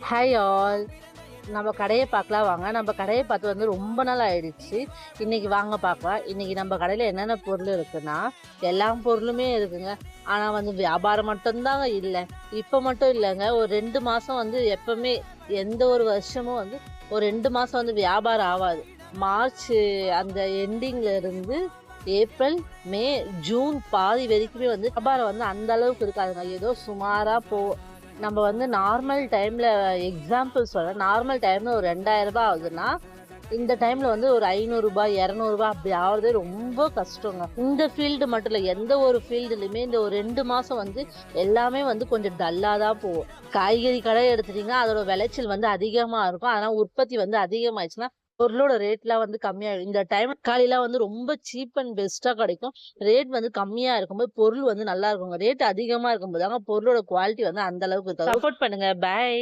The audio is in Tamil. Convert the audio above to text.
Hi all. நம்ம கடைய பார்க்கலாம் வாங்க. நம்ம கடைய பார்த்து வந்து ரொம்ப நாள் ஆயிடுச்சு. இன்னைக்கு வாங்க பார்க்கலாம். இன்னைக்கு நம்ம கடையில என்னென்ன பொருள் இருக்குன்னா, எல்லா பொருளுமே இருக்குங்க. ஆனா வந்து வியாபாரம் மட்டும் தாங்க இல்ல. இப்ப மட்டும் இல்லங்க. ஒரு 2 மாசம் வந்து எப்பவுமே எந்த ஒரு வருஷமும் வந்து ஒரு 2 மாசம் வந்து வியாபாரம் ஆவாது. மார்ச் அந்த எண்டிங்ல இருந்து ஏப்ரல், மே, ஜூன் பாதி வரைக்குமே வந்து வியாபாரம் வந்து அந்த அளவுக்கு இருக்காதுங்க. ஏதோ சுமாரா நம்ம வந்து நார்மல் டைம்ல எக்ஸாம்பிள் சொல்றேன். நார்மல் டைம்ல ஒரு ரூ. 2000 ஆகுதுன்னா, இந்த டைம்ல வந்து ஒரு ரூ. 500 ரூ. 200 அப்படி ஆகுறதே ரொம்ப கஷ்டங்க. இந்த ஃபீல்டு மட்டும் இல்ல. எந்த ஒரு ஃபீல்டுலயுமே இந்த ஒரு 2 மாசம் வந்து எல்லாமே வந்து கொஞ்சம் டல்லா தான் போகும். காய்கறி கடை எடுத்துட்டீங்கன்னா, அதோட விளைச்சல் வந்து அதிகமா இருக்கும். ஆனா உற்பத்தி வந்து அதிகமாயிடுச்சுன்னா, பொருளோட ரேட்லாம் வந்து கம்மியாயிடும். இந்த டைம் தக்காளிலாம் வந்து ரொம்ப சீப் அண்ட் பெஸ்ட்டா கிடைக்கும். ரேட் வந்து கம்மியா இருக்கும்போது பொருள் வந்து நல்லா இருக்குங்க. ரேட் அதிகமா இருக்கும்போது தாங்க பொருளோட குவாலிட்டி வந்து அந்த அளவுக்கு இருக்காது. சப்போர்ட் பண்ணுங்க. பாய்.